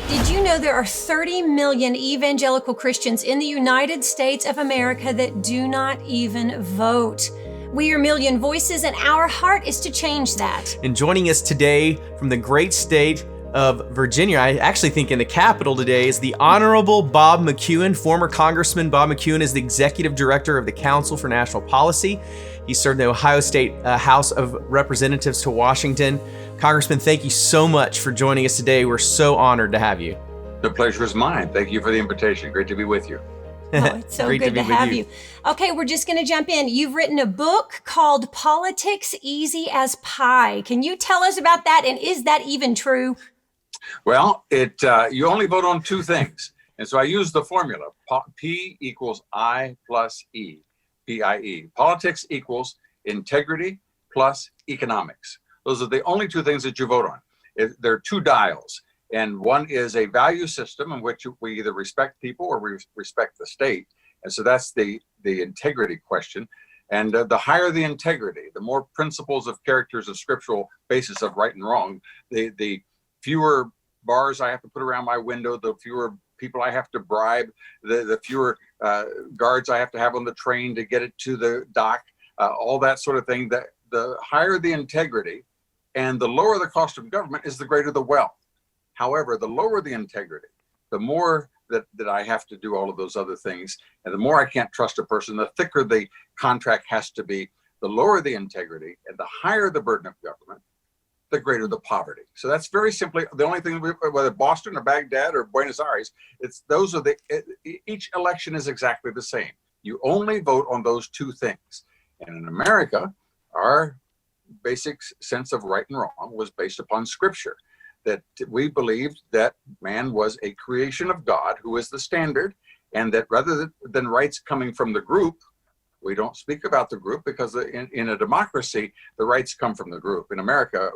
Did you know there are 30 million evangelical Christians in the United States of America that do not even vote? We are Million Voices, and our heart is to change that. And joining us today from the great state of Virginia, I actually think in the capital today, is the Honorable Bob McEwen. Former Congressman Bob McEwen is the Executive Director of the Council for National Policy. He served the Ohio State House of Representatives to Washington. Congressman, thank you so much for joining us today. We're so honored to have you. The pleasure is mine. Thank you for the invitation. Great to be with you. Oh, it's so good to have you. Okay, we're just going to jump in. You've written a book called Politics Easy as Pie. Can you tell us about that? And is that even true? Well, you only vote on two things. And so I use the formula, P equals I plus E, P-I-E. Politics equals integrity plus economics. Those are the only two things that you vote on. There are two dials. And one is a value system in which we either respect people or we respect the state. And so that's the integrity question. And the higher the integrity, the more principles of characters of scriptural basis of right and wrong, the fewer bars I have to put around my window, the fewer people I have to bribe, the fewer guards I have to have on the train to get it to the dock, all that sort of thing. The higher the integrity and the lower the cost of government is the greater the wealth. However, the lower the integrity, the more that I have to do all of those other things, and the more I can't trust a person, the thicker the contract has to be, the lower the integrity, and the higher the burden of government, the greater the poverty. So that's very simply the only thing, whether Boston or Baghdad or Buenos Aires, each election is exactly the same. You only vote on those two things. And in America, our basic sense of right and wrong was based upon scripture. That we believed that man was a creation of God who is the standard, and that rather than rights coming from the group, we don't speak about the group because in a democracy, the rights come from the group. In America,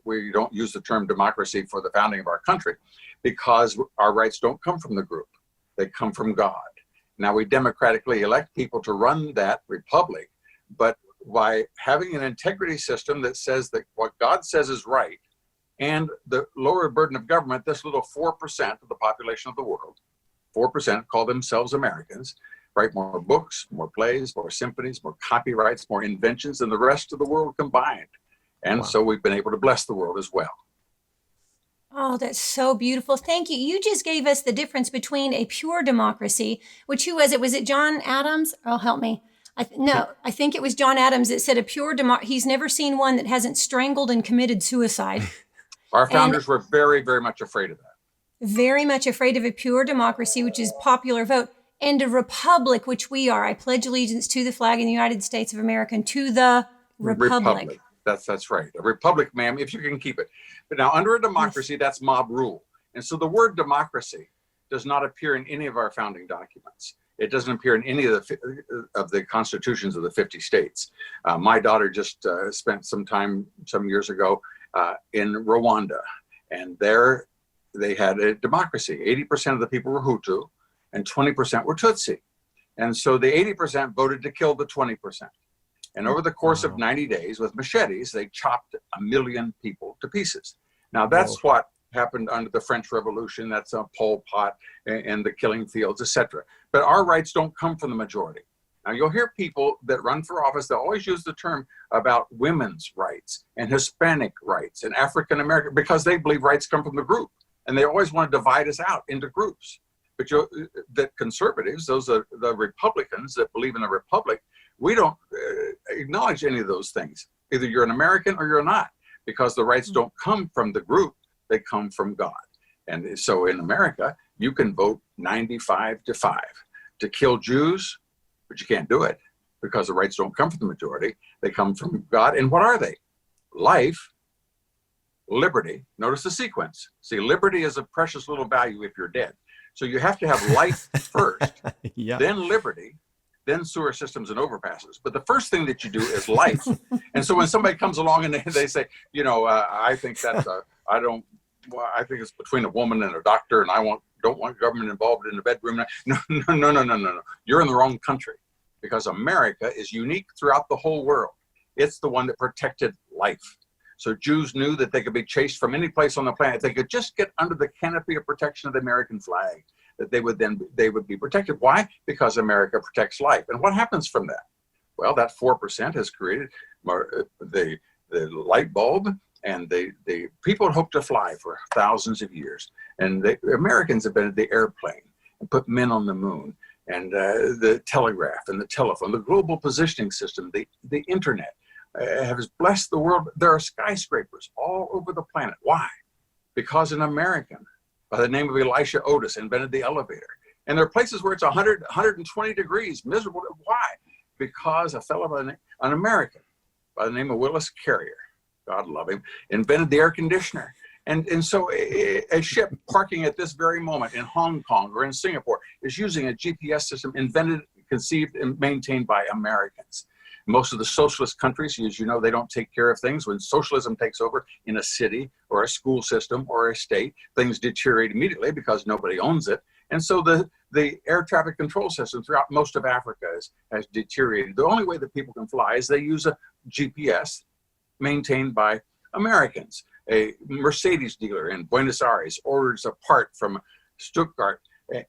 we don't use the term democracy for the founding of our country because our rights don't come from the group. They come from God. Now, we democratically elect people to run that republic, but by having an integrity system that says that what God says is right, and the lower burden of government, this little 4% of the population of the world, 4% call themselves Americans, write more books, more plays, more symphonies, more copyrights, more inventions than the rest of the world combined. And so we've been able to bless the world as well. Oh, that's so beautiful. Thank you. You just gave us the difference between a pure democracy, which who was it? Was it John Adams? Oh, help me. I think it was John Adams that said a pure democracy. He's never seen one that hasn't strangled and committed suicide. Our founders were very, very much afraid of that. Very much afraid of a pure democracy, which is popular vote, and a republic, which we are. I pledge allegiance to the flag in the United States of America and to the republic. That's right. A republic, ma'am, if you can keep it. But now under a democracy, that's mob rule. And so the word democracy does not appear in any of our founding documents. It doesn't appear in any of the constitutions of the 50 states. My daughter just spent some time, some years ago, in Rwanda, and there they had a democracy. 80% of the people were Hutu and 20% were Tutsi. And so the 80% voted to kill the 20%. And over the course of 90 days with machetes, they chopped 1 million people to pieces. Now that's what happened under the French Revolution. That's Pol Pot and the killing fields, etc. But our rights don't come from the majority. Now, you'll hear people that run for office, they always use the term about women's rights and Hispanic rights and African American, because they believe rights come from the group. And they always want to divide us out into groups. But that conservatives, those are the Republicans that believe in a republic, we don't acknowledge any of those things. Either you're an American or you're not, because the rights don't come from the group, they come from God. And so in America, you can vote 95-5 to kill Jews, but you can't do it because the rights don't come from the majority. They come from God. And what are they? Life, liberty. Notice the sequence. See, liberty is a precious little value if you're dead. So you have to have life first, then liberty, then sewer systems and overpasses. But the first thing that you do is life. And so when somebody comes along and they say, I think that's I think it's between a woman and a doctor, and I don't want government involved in the bedroom. No. You're in the wrong country, because America is unique throughout the whole world. It's the one that protected life. So Jews knew that they could be chased from any place on the planet. If they could just get under the canopy of protection of the American flag, that they would be protected. Why? Because America protects life. And what happens from that? Well, that 4% has created the light bulb, and the people had hoped to fly for thousands of years. And the Americans invented the airplane and put men on the moon, and the telegraph and the telephone, the global positioning system, the internet has blessed the world. There are skyscrapers all over the planet. Why? Because an American by the name of Elisha Otis invented the elevator. And there are places where it's 100, 120 degrees, miserable. Why? Because a fellow, an American by the name of Willis Carrier, God love him, invented the air conditioner. And so a ship parking at this very moment in Hong Kong or in Singapore is using a GPS system invented, conceived, and maintained by Americans. Most of the socialist countries, as you know, they don't take care of things. When socialism takes over in a city or a school system or a state, things deteriorate immediately because nobody owns it. And so the air traffic control system throughout most of Africa has deteriorated. The only way that people can fly is they use a GPS maintained by Americans. A Mercedes dealer in Buenos Aires orders a part from Stuttgart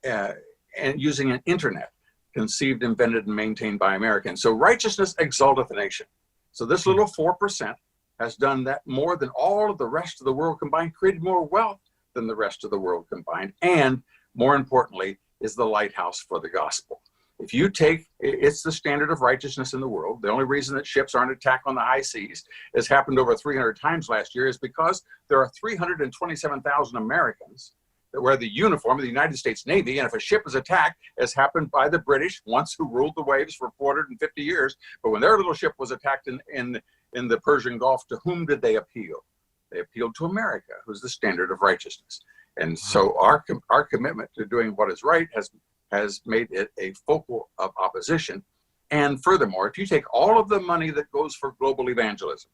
and using an internet conceived, invented, and maintained by Americans. So righteousness exalteth a nation. So this little 4% has done that more than all of the rest of the world combined, created more wealth than the rest of the world combined, and more importantly, is the lighthouse for the gospel. If you take, it's the standard of righteousness in the world. The only reason that ships aren't attacked on the high seas, as happened over 300 times last year, is because there are 327,000 Americans that wear the uniform of the United States Navy. And if a ship is attacked, as happened by the British once, who ruled the waves for 450 years, but when their little ship was attacked in the Persian Gulf, to whom did they appeal? They appealed to America, who's the standard of righteousness. And so our commitment to doing what is right has made it a focal of opposition. And furthermore, if you take all of the money that goes for global evangelism,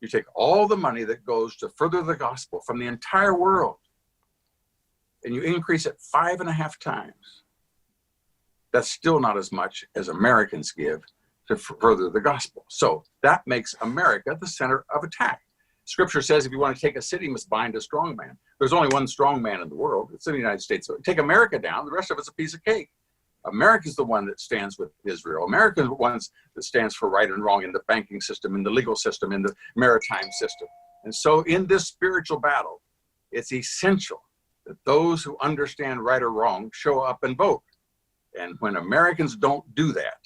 you take all the money that goes to further the gospel from the entire world, and you increase it 5.5 times, that's still not as much as Americans give to further the gospel. So that makes America the center of attack. Scripture says if you want to take a city, you must bind a strong man. There's only one strong man in the world. It's in the United States. So take America down, the rest of it's a piece of cake. America's the one that stands with Israel. America's the one that stands for right and wrong in the banking system, in the legal system, in the maritime system. And so in this spiritual battle, it's essential that those who understand right or wrong show up and vote. And when Americans don't do that,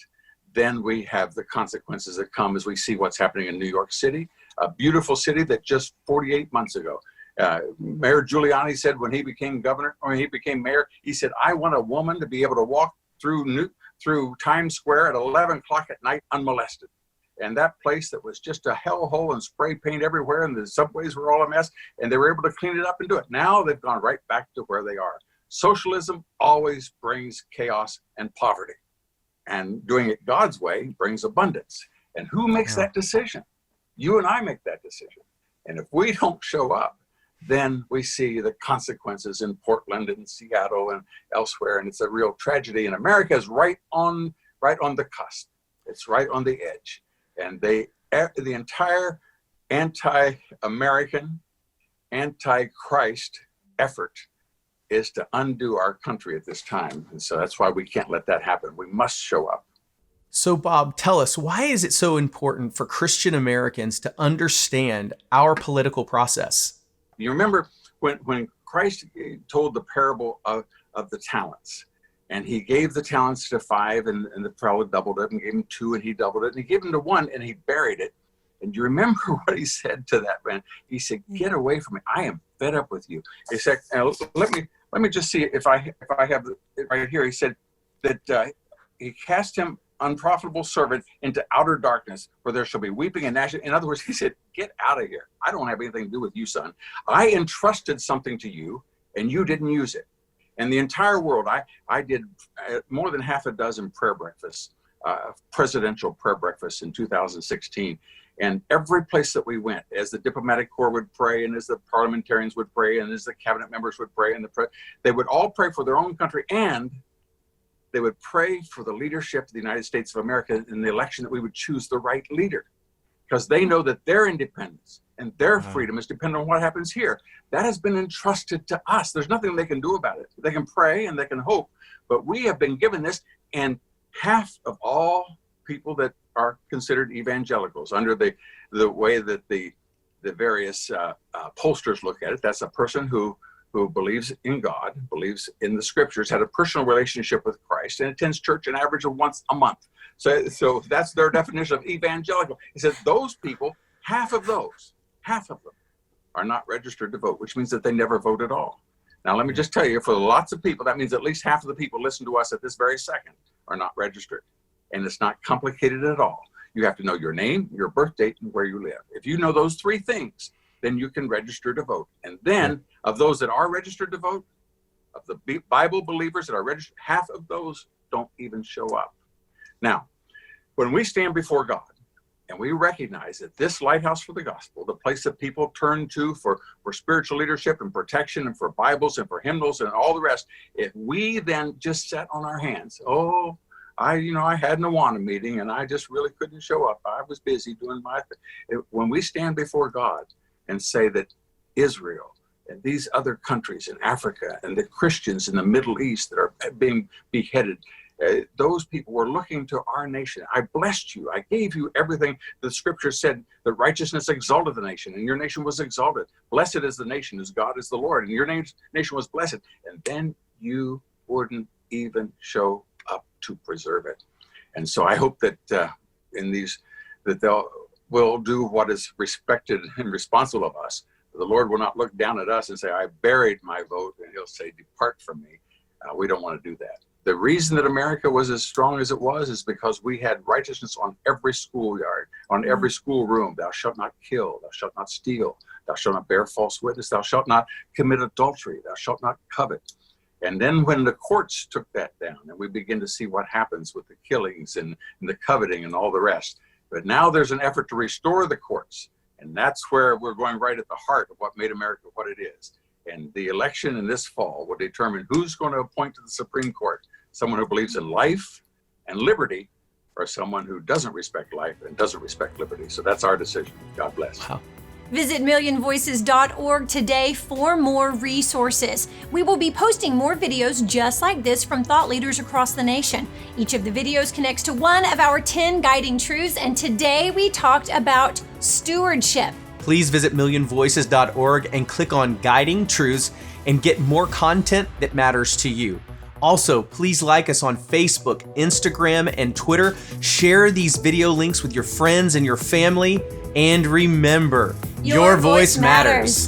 then we have the consequences that come as we see what's happening in New York City, a beautiful city that just 48 months ago, Mayor Giuliani said when he became governor, or he became mayor, he said, I want a woman to be able to walk through Times Square at 11 o'clock at night unmolested. And that place that was just a hellhole and spray paint everywhere, and the subways were all a mess, and they were able to clean it up and do it. Now they've gone right back to where they are. Socialism always brings chaos and poverty, and doing it God's way brings abundance. And who makes that decision? You and I make that decision. And if we don't show up, then we see the consequences in Portland and Seattle and elsewhere, and it's a real tragedy. And America is right on the cusp. It's right on the edge. And the entire anti-American, anti-Christ effort is to undo our country at this time. And so that's why we can't let that happen. We must show up. So Bob, tell us, why is it so important for Christian Americans to understand our political process? You remember when Christ told the parable of the talents, and he gave the talents to 5, and the fellow doubled it, and gave him 2, and he doubled it, and he gave him to 1, and he buried it. And you remember what he said to that man? He said, "Get away from me. I am fed up with you." He said, let me just see if I have it right here. He said that he cast him, unprofitable servant, into outer darkness, where there shall be weeping and gnashing. In other words, he said, get out of here. I don't have anything to do with you, son. I entrusted something to you, and you didn't use it. And the entire world, I did more than half a dozen prayer breakfasts, presidential prayer breakfasts in 2016. And every place that we went, as the diplomatic corps would pray, and as the parliamentarians would pray, and as the cabinet members would pray, and they would all pray for their own country, and they would pray for the leadership of the United States of America in the election, that we would choose the right leader, because they know that their independence and their freedom is dependent on what happens here. That has been entrusted to us. There's nothing they can do about it. They can pray and they can hope, but we have been given this, and half of all people that are considered evangelicals under the way that the various pollsters look at it, that's a person who believes in God, believes in the scriptures, had a personal relationship with Christ, and attends church an average of once a month. So that's their definition of evangelical. He said those people, half of them are not registered to vote, which means that they never vote at all. Now, let me just tell you, for lots of people, that means at least half of the people listen to us at this very second are not registered. And it's not complicated at all. You have to know your name, your birth date, and where you live. If you know those three things, then you can register to vote. And then of those that are registered to vote, of the Bible believers that are registered, half of those don't even show up. Now, when we stand before God and we recognize that this lighthouse for the gospel, the place that people turn to for spiritual leadership and protection and for Bibles and for hymnals and all the rest, if we then just sat on our hands, I had an Awana meeting and I just really couldn't show up. I was busy doing my thing. When we stand before God and say that Israel and these other countries in Africa and the Christians in the Middle East that are being beheaded, those people were looking to our nation. I blessed you. I gave you everything. The scripture said that righteousness exalted the nation, and your nation was exalted. Blessed is the nation, as God is the Lord, and your nation was blessed. And then you wouldn't even show up to preserve it. And so I hope that we'll do what is respected and responsible of us. The Lord will not look down at us and say, I buried my vote, and he'll say, depart from me. We don't want to do that. The reason that America was as strong as it was is because we had righteousness on every schoolyard, on every schoolroom. Thou shalt not kill, thou shalt not steal, thou shalt not bear false witness, thou shalt not commit adultery, thou shalt not covet. And then when the courts took that down, and we begin to see what happens with the killings and the coveting and all the rest. But now there's an effort to restore the courts. And that's where we're going right at the heart of what made America what it is. And the election in this fall will determine who's going to appoint to the Supreme Court, someone who believes in life and liberty, or someone who doesn't respect life and doesn't respect liberty. So that's our decision. God bless. Wow. Visit millionvoices.org today for more resources. We will be posting more videos just like this from thought leaders across the nation. Each of the videos connects to one of our 10 guiding truths, and today we talked about stewardship. Please visit millionvoices.org and click on Guiding Truths and get more content that matters to you. Also, please like us on Facebook, Instagram, and Twitter. Share these video links with your friends and your family. And remember, your voice matters.